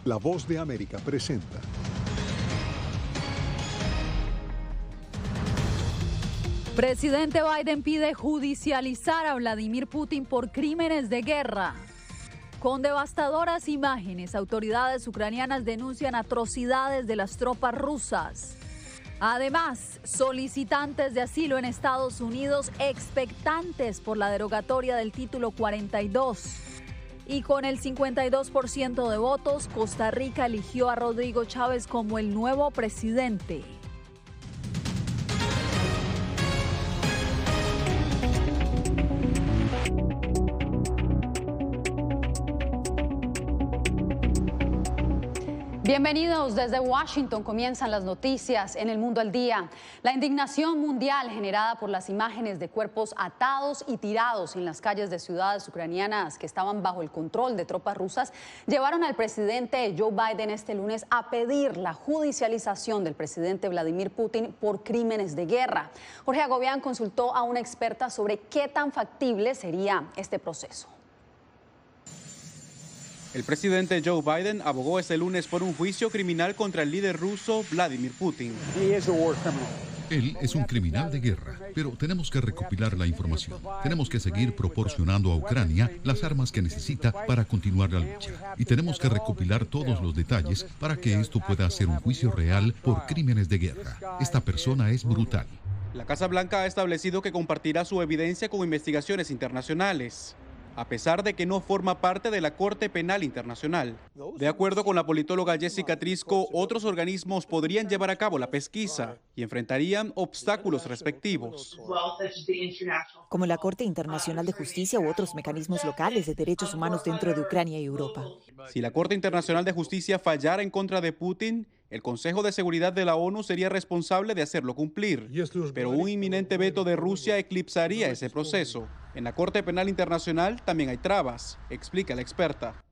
La Voz de América presenta. Presidente Biden pide judicializar a Vladimir Putin por crímenes de guerra. Con devastadoras imágenes, autoridades ucranianas denuncian atrocidades de las tropas rusas. Además, solicitantes de asilo en Estados Unidos expectantes por la derogatoria del título 42. Y con el 52% de votos, Costa Rica eligió a Rodrigo Chávez como el nuevo presidente. Bienvenidos desde Washington. Comienzan las noticias en El Mundo al Día. La indignación mundial generada por las imágenes de cuerpos atados y tirados en las calles de ciudades ucranianas que estaban bajo el control de tropas rusas llevaron al presidente Joe Biden este lunes a pedir la judicialización del presidente Vladimir Putin por crímenes de guerra. Jorge Agobián consultó a una experta sobre qué tan factible sería este proceso. El presidente Joe Biden abogó este lunes por un juicio criminal contra el líder ruso Vladimir Putin. Él es un criminal de guerra, pero tenemos que recopilar la información. Tenemos que seguir proporcionando a Ucrania las armas que necesita para continuar la lucha. Y tenemos que recopilar todos los detalles para que esto pueda ser un juicio real por crímenes de guerra. Esta persona es brutal. La Casa Blanca ha establecido que compartirá su evidencia con investigaciones internacionales, a pesar de que no forma parte de la Corte Penal Internacional. De acuerdo con la politóloga Jessica Trisco, otros organismos podrían llevar a cabo la pesquisa y enfrentarían obstáculos respectivos, como la Corte Internacional de Justicia u otros mecanismos locales de derechos humanos dentro de Ucrania y Europa. Si la Corte Internacional de Justicia fallara en contra de Putin, el Consejo de Seguridad de la ONU sería responsable de hacerlo cumplir, pero un inminente veto de Rusia eclipsaría ese proceso. En la Corte Penal Internacional también hay trabas, explica la experta.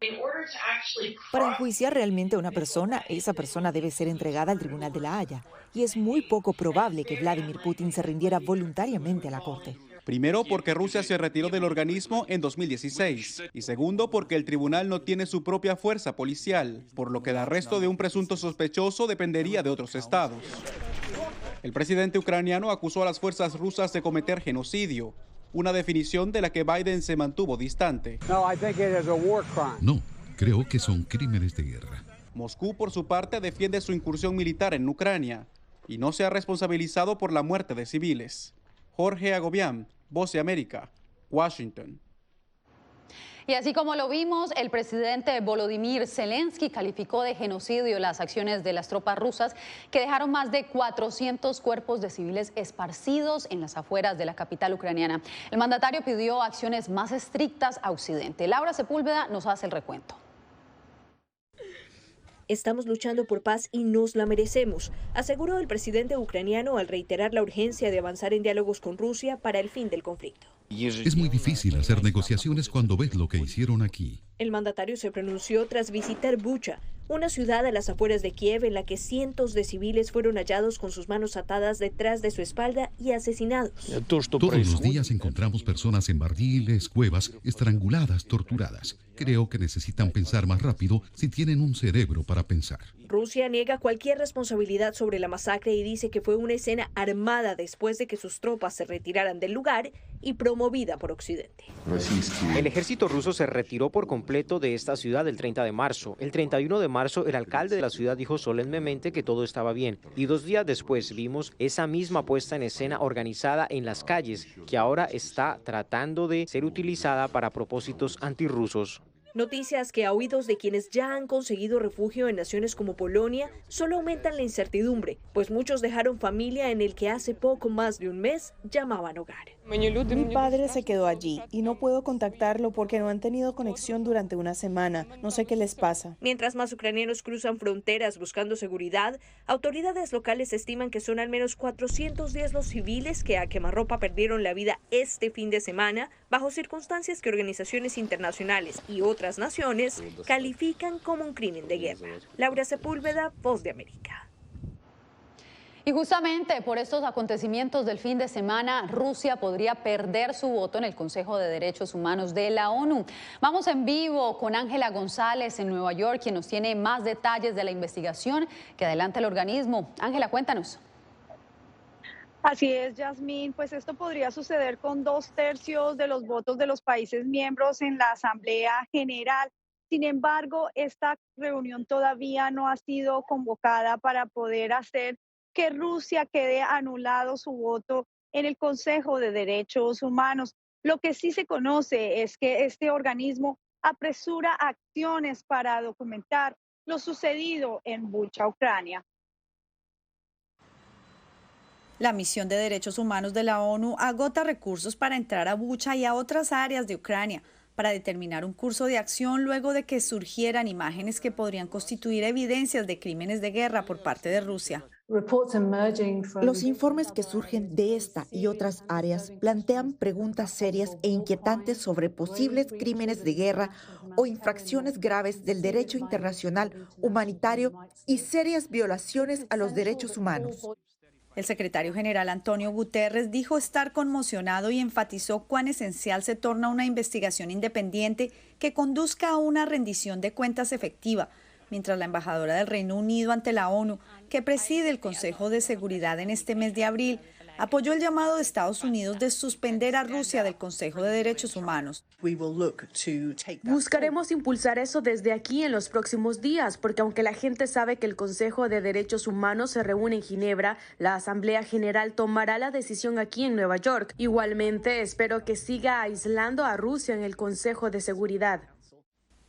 Para enjuiciar realmente a una persona, esa persona debe ser entregada al Tribunal de la Haya, y es muy poco probable que Vladimir Putin se rindiera voluntariamente a la Corte. Primero, porque Rusia se retiró del organismo en 2016. Y segundo, porque el tribunal no tiene su propia fuerza policial, por lo que el arresto de un presunto sospechoso dependería de otros estados. El presidente ucraniano acusó a las fuerzas rusas de cometer genocidio, una definición de la que Biden se mantuvo distante. No, creo que son crímenes de guerra. Moscú, por su parte, defiende su incursión militar en Ucrania y no se ha responsabilizado por la muerte de civiles. Jorge Agobián, Voz de América, Washington. Y así como lo vimos, el presidente Volodymyr Zelensky calificó de genocidio las acciones de las tropas rusas que dejaron más de 400 cuerpos de civiles esparcidos en las afueras de la capital ucraniana. El mandatario pidió acciones más estrictas a Occidente. Laura Sepúlveda nos hace el recuento. Estamos luchando por paz y nos la merecemos, aseguró el presidente ucraniano al reiterar la urgencia de avanzar en diálogos con Rusia para el fin del conflicto. Es muy difícil hacer negociaciones cuando ves lo que hicieron aquí. El mandatario se pronunció tras visitar Bucha, una ciudad a las afueras de Kiev en la que cientos de civiles fueron hallados con sus manos atadas detrás de su espalda y asesinados. Todos los días encontramos personas en barriles, cuevas, estranguladas, torturadas. Creo que necesitan pensar más rápido si tienen un cerebro para pensar. Rusia niega cualquier responsabilidad sobre la masacre y dice que fue una escena armada después de que sus tropas se retiraran del lugar y promovida por Occidente. El ejército ruso se retiró por completo de esta ciudad el 30 de marzo. El 31 de marzo, el alcalde de la ciudad dijo solemnemente que todo estaba bien. Y 2 días después vimos esa misma puesta en escena organizada en las calles, que ahora está tratando de ser utilizada para propósitos antirrusos. Noticias que a oídos de quienes ya han conseguido refugio en naciones como Polonia solo aumentan la incertidumbre, pues muchos dejaron familia en el que hace poco más de un mes llamaban hogar. Mi padre se quedó allí y no puedo contactarlo porque no han tenido conexión durante una semana. No sé qué les pasa. Mientras más ucranianos cruzan fronteras buscando seguridad, autoridades locales estiman que son al menos 410 los civiles que a quemarropa perdieron la vida este fin de semana bajo circunstancias que organizaciones internacionales y otras naciones califican como un crimen de guerra. Laura Sepúlveda, Voz de América. Y justamente por estos acontecimientos del fin de semana, Rusia podría perder su voto en el Consejo de Derechos Humanos de la ONU. Vamos en vivo con Ángela González en Nueva York, quien nos tiene más detalles de la investigación que adelanta el organismo. Ángela, cuéntanos. Así es, Yasmín, pues esto podría suceder con 2/3 de los votos de los países miembros en la Asamblea General. Sin embargo, esta reunión todavía no ha sido convocada para poder hacer que Rusia quede anulado su voto en el Consejo de Derechos Humanos. Lo que sí se conoce es que este organismo apresura acciones para documentar lo sucedido en Bucha, Ucrania. La misión de derechos humanos de la ONU agota recursos para entrar a Bucha y a otras áreas de Ucrania para determinar un curso de acción luego de que surgieran imágenes que podrían constituir evidencias de crímenes de guerra por parte de Rusia. Los informes que surgen de esta y otras áreas plantean preguntas serias e inquietantes sobre posibles crímenes de guerra o infracciones graves del derecho internacional humanitario y serias violaciones a los derechos humanos. El secretario general Antonio Guterres dijo estar conmocionado y enfatizó cuán esencial se torna una investigación independiente que conduzca a una rendición de cuentas efectiva, mientras la embajadora del Reino Unido ante la ONU, que preside el Consejo de Seguridad en este mes de abril, apoyó el llamado de Estados Unidos de suspender a Rusia del Consejo de Derechos Humanos. Buscaremos impulsar eso desde aquí en los próximos días, porque aunque la gente sabe que el Consejo de Derechos Humanos se reúne en Ginebra, la Asamblea General tomará la decisión aquí en Nueva York. Igualmente, espero que siga aislando a Rusia en el Consejo de Seguridad.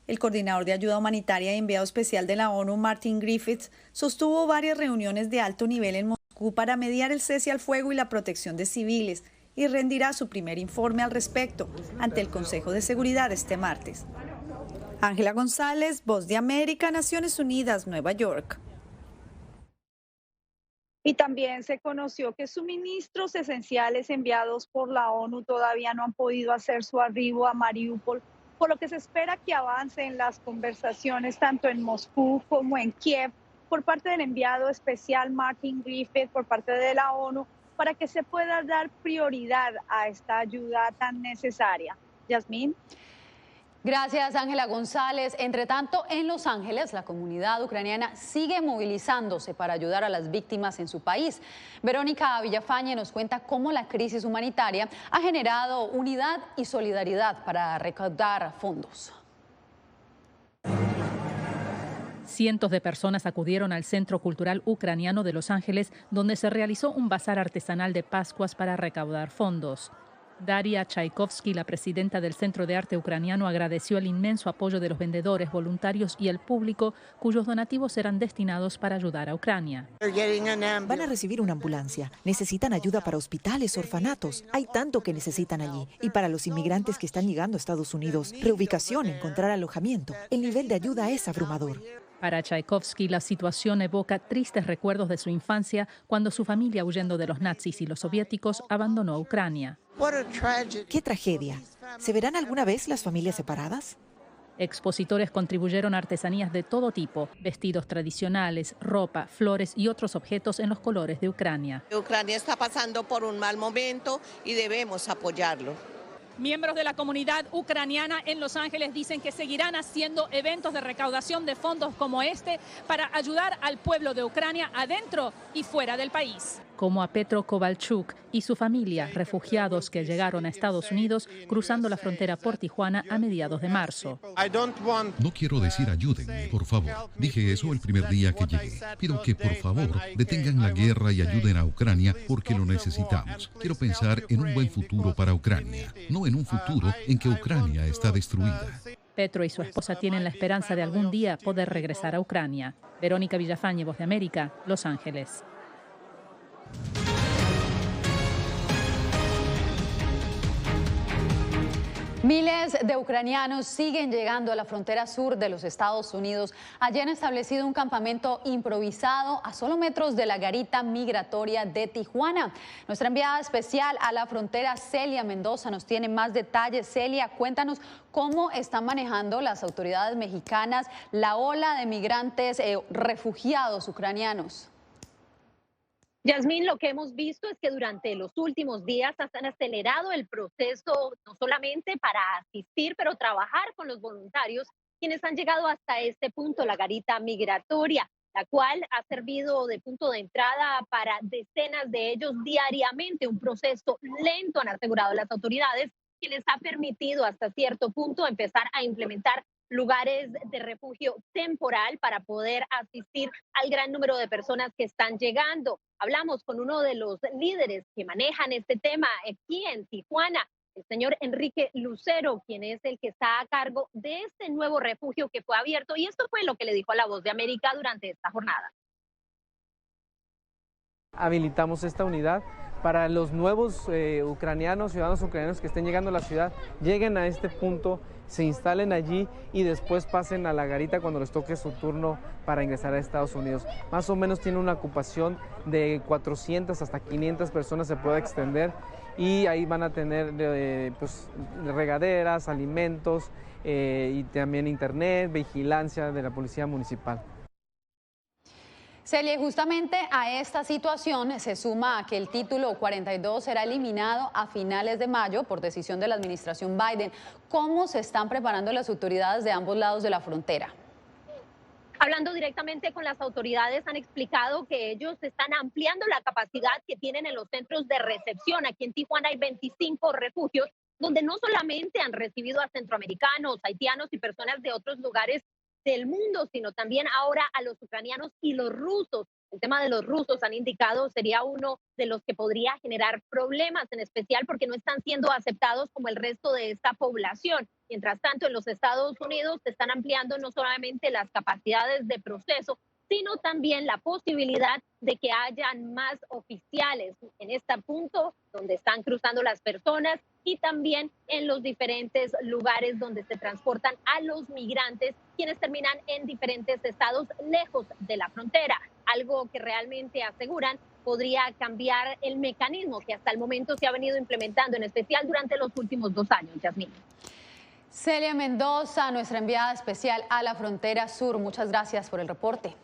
El coordinador de ayuda humanitaria y enviado especial de la ONU, Martin Griffiths, sostuvo varias reuniones de alto nivel en Moscú para mediar el cese al fuego y la protección de civiles y rendirá su primer informe al respecto ante el Consejo de Seguridad este martes. Ángela González, Voz de América, Naciones Unidas, Nueva York. Y también se conoció que suministros esenciales enviados por la ONU todavía no han podido hacer su arribo a Mariupol, por lo que se espera que avancen las conversaciones tanto en Moscú como en Kiev por parte del enviado especial Martin Griffiths por parte de la ONU para que se pueda dar prioridad a esta ayuda tan necesaria. Yasmín. Gracias, Ángela González. Entre tanto, en Los Ángeles, la comunidad ucraniana sigue movilizándose para ayudar a las víctimas en su país. Verónica Villafañe nos cuenta cómo la crisis humanitaria ha generado unidad y solidaridad para recaudar fondos. Cientos de personas acudieron al Centro Cultural Ucraniano de Los Ángeles, donde se realizó un bazar artesanal de Pascuas para recaudar fondos. Daria Tchaikovsky, la presidenta del Centro de Arte Ucraniano, agradeció el inmenso apoyo de los vendedores, voluntarios y el público, cuyos donativos serán destinados para ayudar a Ucrania. Van a recibir una ambulancia. Necesitan ayuda para hospitales, orfanatos. Hay tanto que necesitan allí. Y para los inmigrantes que están llegando a Estados Unidos, reubicación, encontrar alojamiento. El nivel de ayuda es abrumador. Para Tchaikovsky, la situación evoca tristes recuerdos de su infancia cuando su familia, huyendo de los nazis y los soviéticos, abandonó Ucrania. ¡Qué tragedia! ¿Se verán alguna vez las familias separadas? Expositores contribuyeron artesanías de todo tipo, vestidos tradicionales, ropa, flores y otros objetos en los colores de Ucrania. Ucrania está pasando por un mal momento y debemos apoyarlo. Miembros de la comunidad ucraniana en Los Ángeles dicen que seguirán haciendo eventos de recaudación de fondos como este para ayudar al pueblo de Ucrania adentro y fuera del país. Como a Petro Kovalchuk y su familia, refugiados que llegaron a Estados Unidos cruzando la frontera por Tijuana a mediados de marzo. No quiero decir ayúdenme, por favor. Dije eso el primer día que llegué. Pido que por favor detengan la guerra y ayuden a Ucrania porque lo necesitamos. Quiero pensar en un buen futuro para Ucrania, no en un futuro en que Ucrania está destruida. Petro y su esposa tienen la esperanza de algún día poder regresar a Ucrania. Verónica Villafañe, Voz de América, Los Ángeles. Miles de ucranianos siguen llegando a la frontera sur de los Estados Unidos. Allí han establecido un campamento improvisado a solo metros de la garita migratoria de Tijuana. Nuestra enviada especial a la frontera, Celia Mendoza, nos tiene más detalles. Celia, cuéntanos cómo están manejando las autoridades mexicanas la ola de migrantes refugiados ucranianos. Yasmín, lo que hemos visto es que durante los últimos días han acelerado el proceso, no solamente para asistir, pero trabajar con los voluntarios, quienes han llegado hasta este punto, la garita migratoria, la cual ha servido de punto de entrada para decenas de ellos diariamente, un proceso lento, han asegurado las autoridades, que les ha permitido hasta cierto punto empezar a implementar lugares de refugio temporal para poder asistir al gran número de personas que están llegando. Hablamos con uno de los líderes que manejan este tema aquí en Tijuana, el señor Enrique Lucero, quien es el que está a cargo de este nuevo refugio que fue abierto. Y esto fue lo que le dijo a La Voz de América durante esta jornada. Habilitamos esta unidad para los nuevos ciudadanos ucranianos que estén llegando a la ciudad, lleguen a este punto, se instalen allí y después pasen a la garita cuando les toque su turno para ingresar a Estados Unidos. Más o menos tiene una ocupación de 400 hasta 500 personas, se puede extender, y ahí van a tener regaderas, alimentos y también internet, vigilancia de la policía municipal. Celia, justamente a esta situación se suma que el título 42 será eliminado a finales de mayo por decisión de la administración Biden. ¿Cómo se están preparando las autoridades de ambos lados de la frontera? Hablando directamente con las autoridades, han explicado que ellos están ampliando la capacidad que tienen en los centros de recepción. Aquí en Tijuana hay 25 refugios donde no solamente han recibido a centroamericanos, haitianos y personas de otros lugares del mundo, sino también ahora a los ucranianos y los rusos. El tema de los rusos, han indicado, sería uno de los que podría generar problemas, en especial porque no están siendo aceptados como el resto de esta población. Mientras tanto, en los Estados Unidos se están ampliando no solamente las capacidades de proceso, sino también la posibilidad de que hayan más oficiales en este punto donde están cruzando las personas y también en los diferentes lugares donde se transportan a los migrantes, quienes terminan en diferentes estados lejos de la frontera. Algo que realmente aseguran podría cambiar el mecanismo que hasta el momento se ha venido implementando, en especial durante los últimos 2 años, Yasmín. Celia Mendoza, nuestra enviada especial a la frontera sur, muchas gracias por el reporte.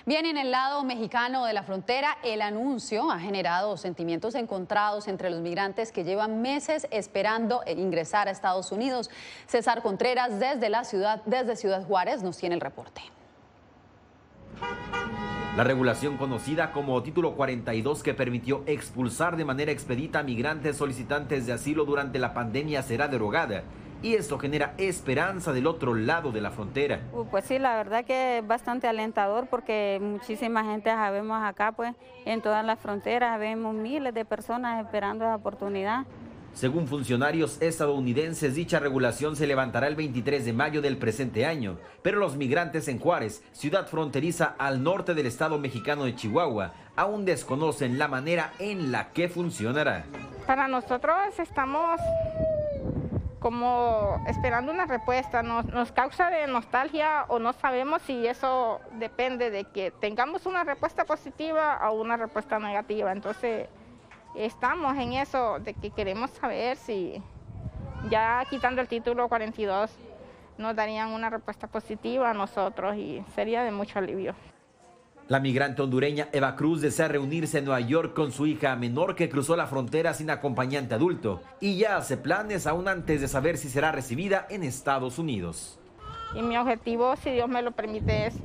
Bien, en el lado mexicano de la frontera, el anuncio ha generado sentimientos encontrados entre los migrantes que llevan meses esperando ingresar a Estados Unidos. César Contreras, desde Ciudad Juárez, nos tiene el reporte. La regulación conocida como Título 42, que permitió expulsar de manera expedita a migrantes solicitantes de asilo durante la pandemia, será derogada. Y esto genera esperanza del otro lado de la frontera. Pues sí, la verdad que es bastante alentador porque muchísima gente sabemos acá, pues en todas las fronteras vemos miles de personas esperando esa oportunidad. Según funcionarios estadounidenses, dicha regulación se levantará el 23 de mayo del presente año, pero los migrantes en Juárez, ciudad fronteriza al norte del estado mexicano de Chihuahua, aún desconocen la manera en la que funcionará. Para nosotros estamos como esperando una respuesta, nos causa de nostalgia o no sabemos si eso depende de que tengamos una respuesta positiva o una respuesta negativa. Entonces estamos en eso de que queremos saber si ya quitando el título 42 nos darían una respuesta positiva a nosotros y sería de mucho alivio. La migrante hondureña Eva Cruz desea reunirse en Nueva York con su hija menor que cruzó la frontera sin acompañante adulto y ya hace planes aún antes de saber si será recibida en Estados Unidos. Y mi objetivo, si Dios me lo permite, es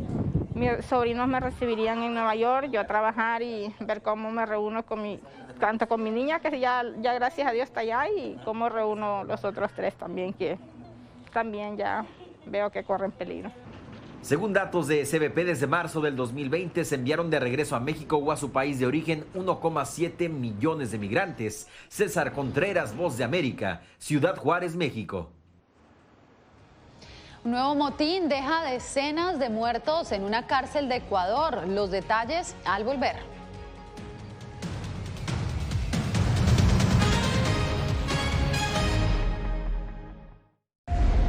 mis sobrinos me recibirían en Nueva York, yo a trabajar y ver cómo me reúno tanto con mi niña, que ya gracias a Dios está allá, y cómo reúno los otros 3 también, que también ya veo que corren peligro. Según datos de CBP, desde marzo del 2020 se enviaron de regreso a México o a su país de origen 1,7 millones de migrantes. César Contreras, Voz de América, Ciudad Juárez, México. Un nuevo motín deja decenas de muertos en una cárcel de Ecuador. Los detalles al volver.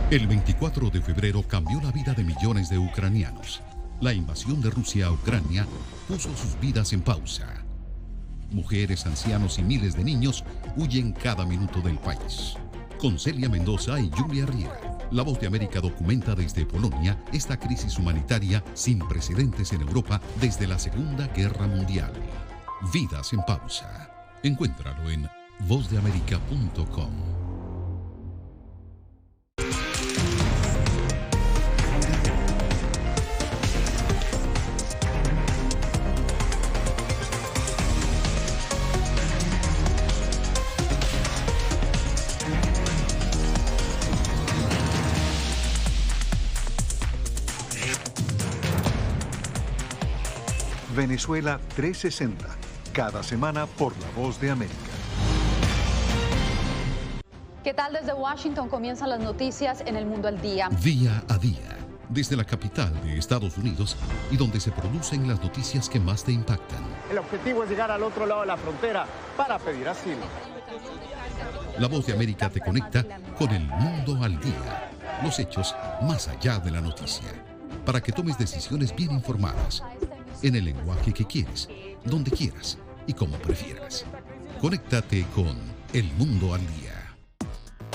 El 24 de febrero cambió la vida de millones de ucranianos. La invasión de Rusia a Ucrania puso sus vidas en pausa. Mujeres, ancianos y miles de niños huyen cada minuto del país. Con Celia Mendoza y Julia Riera, La Voz de América documenta desde Polonia esta crisis humanitaria sin precedentes en Europa desde la Segunda Guerra Mundial. Vidas en Pausa. Encuéntralo en vozdeamerica.com. Venezuela 360, cada semana por La Voz de América. ¿Qué tal? Desde Washington comienzan las noticias en El Mundo al Día. Día a día, desde la capital de Estados Unidos y donde se producen las noticias que más te impactan. El objetivo es llegar al otro lado de la frontera para pedir asilo. La Voz de América te conecta con El Mundo al Día, los hechos más allá de la noticia, para que tomes decisiones bien informadas, en el lenguaje que quieres, donde quieras y como prefieras. Conéctate con El Mundo al Día.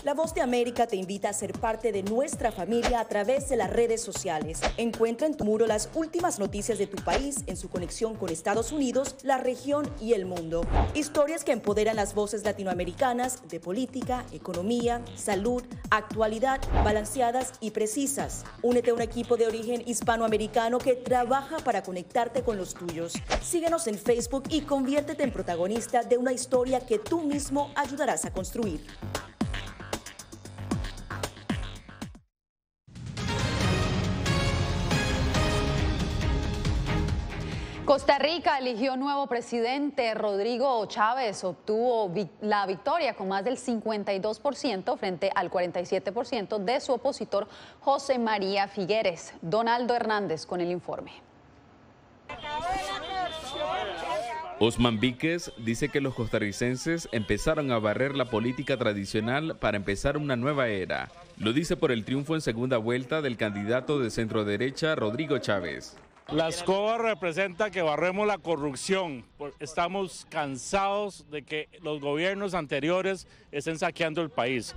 La Voz de América te invita a ser parte de nuestra familia a través de las redes sociales. Encuentra en tu muro las últimas noticias de tu país en su conexión con Estados Unidos, la región y el mundo. Historias que empoderan las voces latinoamericanas de política, economía, salud, actualidad, balanceadas y precisas. Únete a un equipo de origen hispanoamericano que trabaja para conectarte con los tuyos. Síguenos en Facebook y conviértete en protagonista de una historia que tú mismo ayudarás a construir. Costa Rica eligió nuevo presidente. Rodrigo Chávez obtuvo la victoria con más del 52% frente al 47% de su opositor José María Figueres. Donaldo Hernández con el informe. Osman Víquez dice que los costarricenses empezaron a barrer la política tradicional para empezar una nueva era. Lo dice por el triunfo en segunda vuelta del candidato de centro derecha Rodrigo Chávez. La escoba representa que barremos la corrupción. Estamos cansados de que los gobiernos anteriores estén saqueando el país.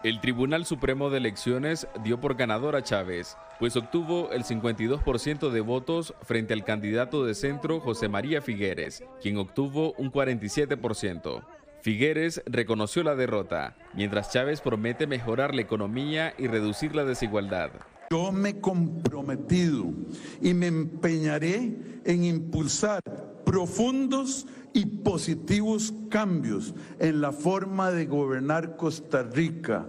El Tribunal Supremo de Elecciones dio por ganador a Chávez, pues obtuvo el 52% de votos frente al candidato de centro José María Figueres, quien obtuvo un 47%. Figueres reconoció la derrota, mientras Chávez promete mejorar la economía y reducir la desigualdad. Yo me he comprometido y me empeñaré en impulsar profundos y positivos cambios en la forma de gobernar Costa Rica.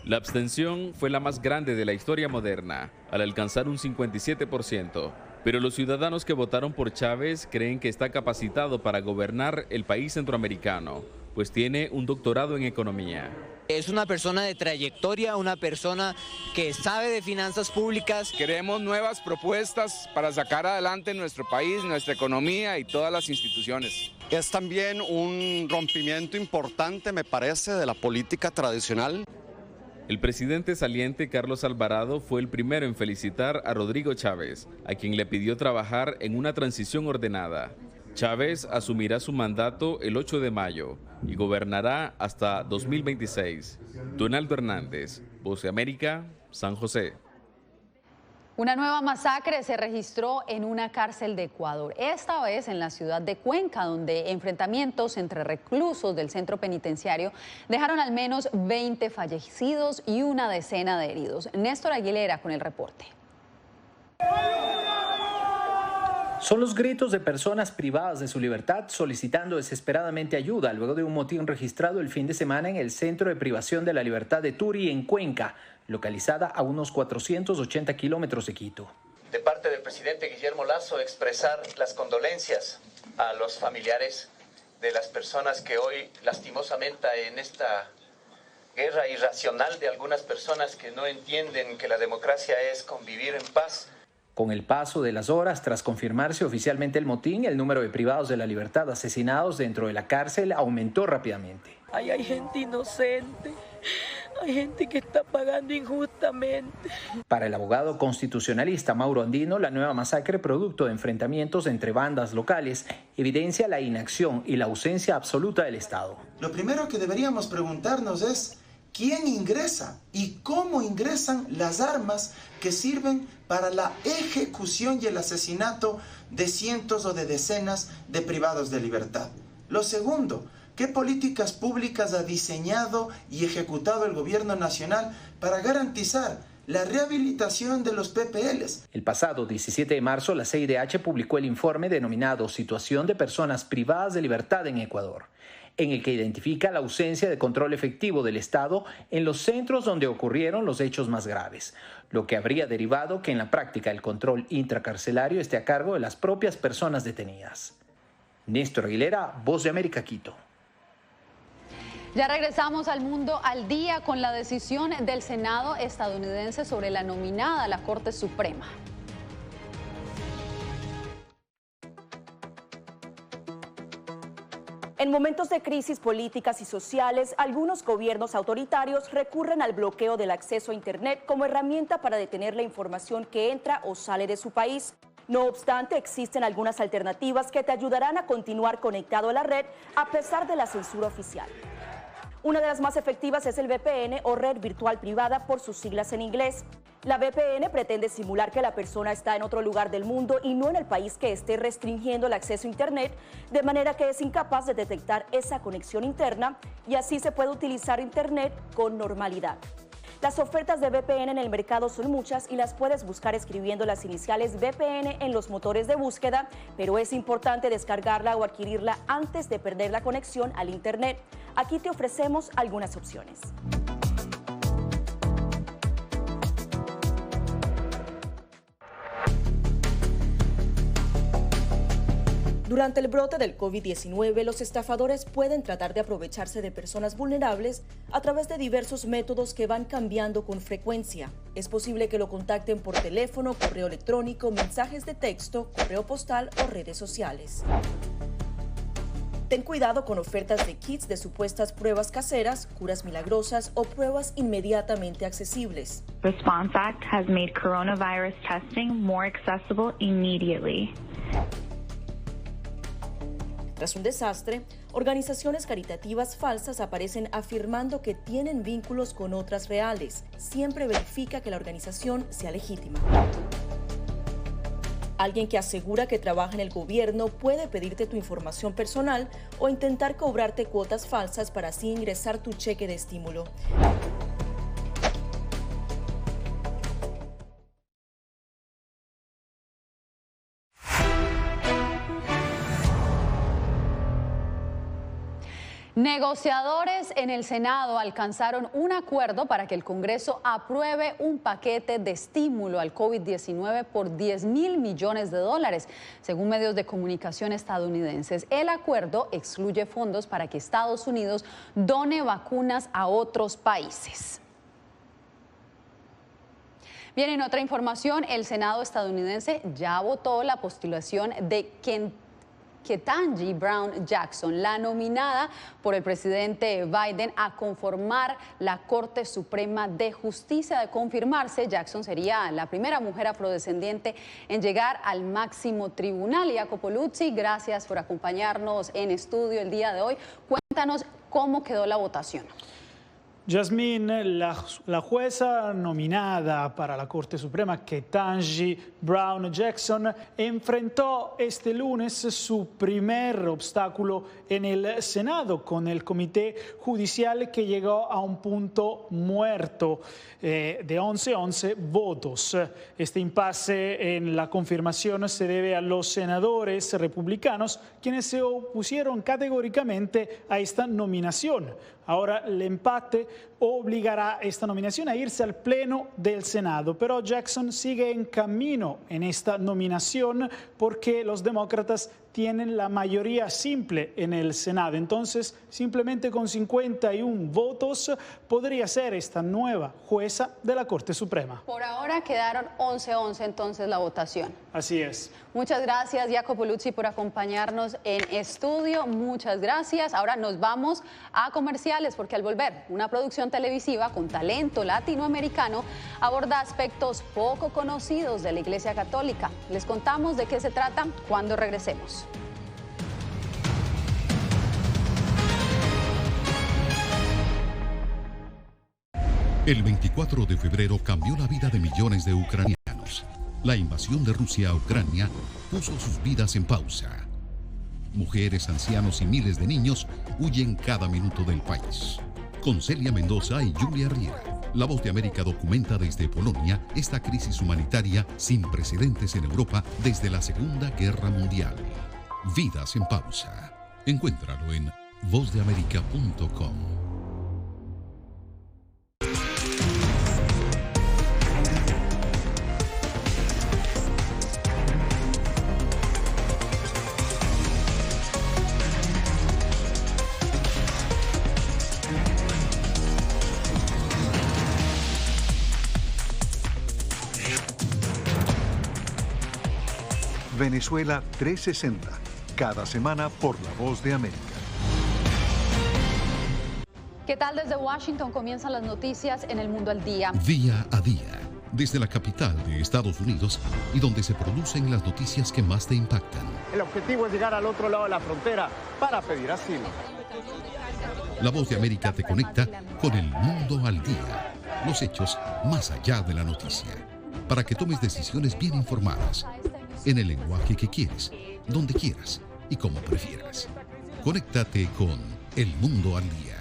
La abstención fue la más grande de la historia moderna, al alcanzar un 57%. Pero los ciudadanos que votaron por Chávez creen que está capacitado para gobernar el país centroamericano, pues tiene un doctorado en economía. Es una persona de trayectoria, una persona que sabe de finanzas públicas. Queremos nuevas propuestas para sacar adelante nuestro país, nuestra economía y todas las instituciones. Es también un rompimiento importante, me parece, de la política tradicional. El presidente saliente Carlos Alvarado fue el primero en felicitar a Rodrigo Chávez, a quien le pidió trabajar en una transición ordenada. Chávez asumirá su mandato el 8 de mayo y gobernará hasta 2026. Donaldo Hernández, Voz de América, San José. Una nueva masacre se registró en una cárcel de Ecuador, esta vez en la ciudad de Cuenca, donde enfrentamientos entre reclusos del centro penitenciario dejaron al menos 20 fallecidos y una decena de heridos. Néstor Aguilera con el reporte. Son los gritos de personas privadas de su libertad solicitando desesperadamente ayuda luego de un motín registrado el fin de semana en el Centro de Privación de la Libertad de Turi, en Cuenca, localizada a unos 480 kilómetros de Quito. De parte del presidente Guillermo Lasso, expresar las condolencias a los familiares de las personas que hoy, lastimosamente, en esta guerra irracional de algunas personas que no entienden que la democracia es convivir en paz. Con el paso de las horas, tras confirmarse oficialmente el motín, el número de privados de la libertad asesinados dentro de la cárcel aumentó rápidamente. Hay gente inocente, hay gente que está pagando injustamente. Para el abogado constitucionalista Mauro Andino, la nueva masacre, producto de enfrentamientos entre bandas locales, evidencia la inacción y la ausencia absoluta del Estado. Lo primero que deberíamos preguntarnos es, quién ingresa y cómo ingresan las armas que sirven para la ejecución y el asesinato de cientos o de decenas de privados de libertad. Lo segundo, ¿qué políticas públicas ha diseñado y ejecutado el gobierno nacional para garantizar la rehabilitación de los PPLs? El pasado 17 de marzo, la CIDH publicó el informe denominado Situación de personas privadas de libertad en Ecuador, en el que identifica la ausencia de control efectivo del Estado en los centros donde ocurrieron los hechos más graves, lo que habría derivado que en la práctica el control intracarcelario esté a cargo de las propias personas detenidas. Néstor Aguilera, Voz de América, Quito. Ya regresamos al Mundo al Día con la decisión del Senado estadounidense sobre la nominada a la Corte Suprema. En momentos de crisis políticas y sociales, algunos gobiernos autoritarios recurren al bloqueo del acceso a Internet como herramienta para detener la información que entra o sale de su país. No obstante, existen algunas alternativas que te ayudarán a continuar conectado a la red a pesar de la censura oficial. Una de las más efectivas es el VPN o red virtual privada por sus siglas en inglés. La VPN pretende simular que la persona está en otro lugar del mundo y no en el país que esté restringiendo el acceso a Internet, de manera que es incapaz de detectar esa conexión interna y así se puede utilizar Internet con normalidad. Las ofertas de VPN en el mercado son muchas y las puedes buscar escribiendo las iniciales VPN en los motores de búsqueda, pero es importante descargarla o adquirirla antes de perder la conexión al Internet. Aquí te ofrecemos algunas opciones. Durante el brote del COVID-19, los estafadores pueden tratar de aprovecharse de personas vulnerables a través de diversos métodos que van cambiando con frecuencia. Es posible que lo contacten por teléfono, correo electrónico, mensajes de texto, correo postal o redes sociales. Ten cuidado con ofertas de kits de supuestas pruebas caseras, curas milagrosas o pruebas inmediatamente accesibles. Response Act has made coronavirus testing more accessible immediately. Tras un desastre, organizaciones caritativas falsas aparecen afirmando que tienen vínculos con otras reales. Siempre verifica que la organización sea legítima. Alguien que asegura que trabaja en el gobierno puede pedirte tu información personal o intentar cobrarte cuotas falsas para así ingresar tu cheque de estímulo. Negociadores en el Senado alcanzaron un acuerdo para que el Congreso apruebe un paquete de estímulo al COVID-19 por $10.000 millones. Según medios de comunicación estadounidenses, el acuerdo excluye fondos para que Estados Unidos done vacunas a otros países. Bien, en otra información, el Senado estadounidense ya votó la postulación de Ketanji Brown Jackson, la nominada por el presidente Biden a conformar la Corte Suprema de Justicia. De confirmarse, Jackson sería la primera mujer afrodescendiente en llegar al máximo tribunal. Jacopo Luzzi, gracias por acompañarnos en estudio el día de hoy. Cuéntanos cómo quedó la votación. Yasmín, la jueza nominada para la Corte Suprema, Ketanji Brown Jackson, enfrentó este lunes su primer obstáculo en el Senado con el Comité Judicial, que llegó a un punto muerto de 11 votos. Este impasse en la confirmación se debe a los senadores republicanos, quienes se opusieron categóricamente a esta nominación. Ahora el empate obligará esta nominación a irse al Pleno del Senado, pero Jackson sigue en camino en esta nominación porque los demócratas tienen la mayoría simple en el Senado. Entonces, simplemente con 51 votos podría ser esta nueva jueza de la Corte Suprema. Por ahora quedaron 11 entonces la votación. Así es. Muchas gracias, Jacopo Luzzi, por acompañarnos en estudio. Muchas gracias. Ahora nos vamos a comerciales porque al volver, una producción televisiva con talento latinoamericano aborda aspectos poco conocidos de la Iglesia Católica. Les contamos de qué se trata cuando regresemos. El 24 de febrero cambió la vida de millones de ucranianos. La invasión de Rusia a Ucrania puso sus vidas en pausa. Mujeres, ancianos y miles de niños huyen cada minuto del país. Con Celia Mendoza y Julia Riera, La Voz de América documenta desde Polonia esta crisis humanitaria sin precedentes en Europa desde la Segunda Guerra Mundial. Vidas en pausa. Encuéntralo en vozdeamerica.com. Venezuela 360, cada semana por La Voz de América. ¿Qué tal? Desde Washington comienzan las noticias en El Mundo al Día. Día a día, desde la capital de Estados Unidos y donde se producen las noticias que más te impactan. El objetivo es llegar al otro lado de la frontera para pedir asilo. La Voz de América te conecta con El Mundo al Día, los hechos más allá de la noticia, para que tomes decisiones bien informadas, en el lenguaje que quieres, donde quieras y como prefieras. Conéctate con El Mundo al Día.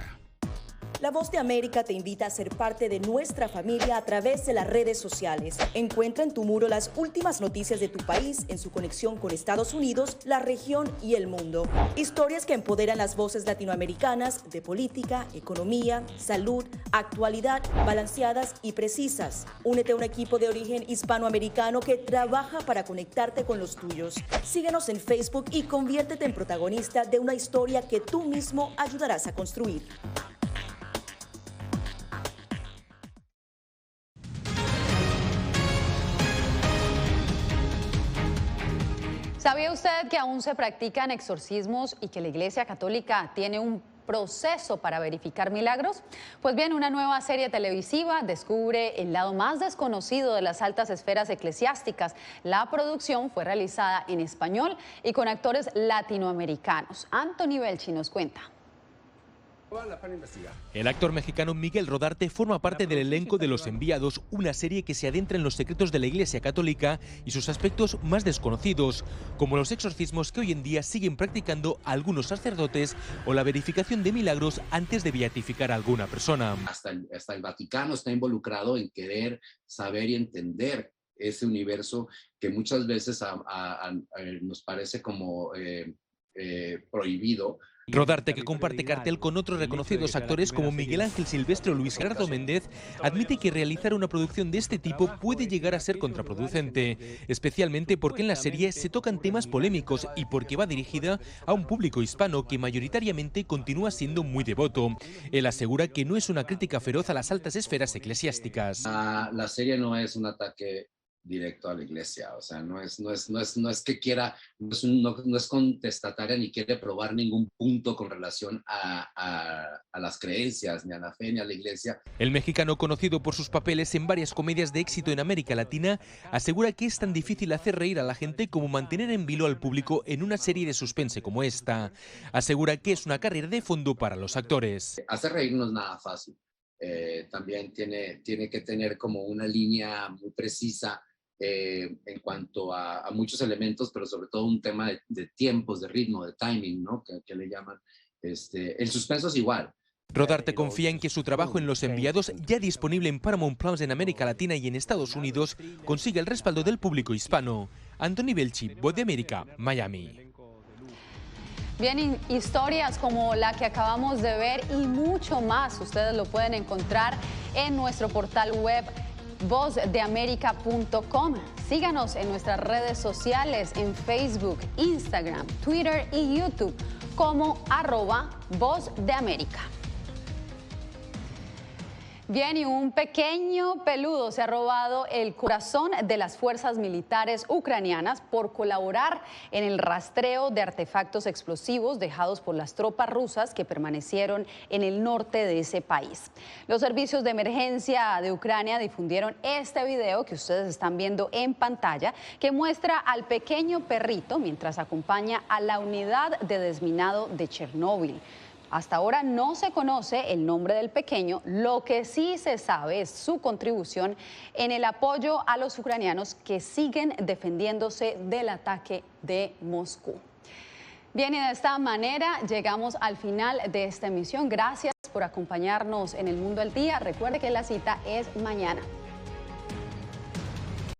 La Voz de América te invita a ser parte de nuestra familia a través de las redes sociales. Encuentra en tu muro las últimas noticias de tu país en su conexión con Estados Unidos, la región y el mundo. Historias que empoderan las voces latinoamericanas de política, economía, salud, actualidad, balanceadas y precisas. Únete a un equipo de origen hispanoamericano que trabaja para conectarte con los tuyos. Síguenos en Facebook y conviértete en protagonista de una historia que tú mismo ayudarás a construir. ¿Sabía usted que aún se practican exorcismos y que la Iglesia Católica tiene un proceso para verificar milagros? Pues bien, una nueva serie televisiva descubre el lado más desconocido de las altas esferas eclesiásticas. La producción fue realizada en español y con actores latinoamericanos. Anthony Belchi nos cuenta. El actor mexicano Miguel Rodarte forma parte del elenco de Los Enviados, una serie que se adentra en los secretos de la Iglesia Católica y sus aspectos más desconocidos, como los exorcismos que hoy en día siguen practicando algunos sacerdotes o la verificación de milagros antes de beatificar a alguna persona. Hasta el Vaticano está involucrado en querer saber y entender ese universo que muchas veces nos parece como prohibido. Rodarte, que comparte cartel con otros reconocidos actores como Miguel Ángel Silvestre o Luis Gerardo Méndez, admite que realizar una producción de este tipo puede llegar a ser contraproducente, especialmente porque en la serie se tocan temas polémicos y porque va dirigida a un público hispano que mayoritariamente continúa siendo muy devoto. Él asegura que no es una crítica feroz a las altas esferas eclesiásticas. La serie no es un ataque directo a la iglesia, o sea, no es que quiera, no es contestataria ni quiere probar ningún punto con relación a las creencias, ni a la fe, ni a la iglesia. El mexicano, conocido por sus papeles en varias comedias de éxito en América Latina, asegura que es tan difícil hacer reír a la gente como mantener en vilo al público en una serie de suspense como esta. Asegura que es una carrera de fondo para los actores. Hacer reír no es nada fácil. También tiene que tener como una línea muy precisa en cuanto a muchos elementos, pero sobre todo un tema de tiempos, de ritmo, de timing, ¿no? Que le llaman. El suspenso es igual. Rodarte confía en que su trabajo en Los Enviados, ya disponible en Paramount Plus en América Latina y en Estados Unidos, consiga el respaldo del público hispano. Anthony Belchi, Voz de América, Miami. Bien, historias como la que acabamos de ver y mucho más, ustedes lo pueden encontrar en nuestro portal web vozdeamerica.com. Síganos en nuestras redes sociales en Facebook, Instagram, Twitter y YouTube como @vozdeamerica. Bien, y un pequeño peludo se ha robado el corazón de las fuerzas militares ucranianas por colaborar en el rastreo de artefactos explosivos dejados por las tropas rusas que permanecieron en el norte de ese país. Los servicios de emergencia de Ucrania difundieron este video que ustedes están viendo en pantalla, que muestra al pequeño perrito mientras acompaña a la unidad de desminado de Chernóbil. Hasta ahora no se conoce el nombre del pequeño, lo que sí se sabe es su contribución en el apoyo a los ucranianos que siguen defendiéndose del ataque de Moscú. Bien, y de esta manera llegamos al final de esta emisión. Gracias por acompañarnos en El Mundo al Día. Recuerde que la cita es mañana.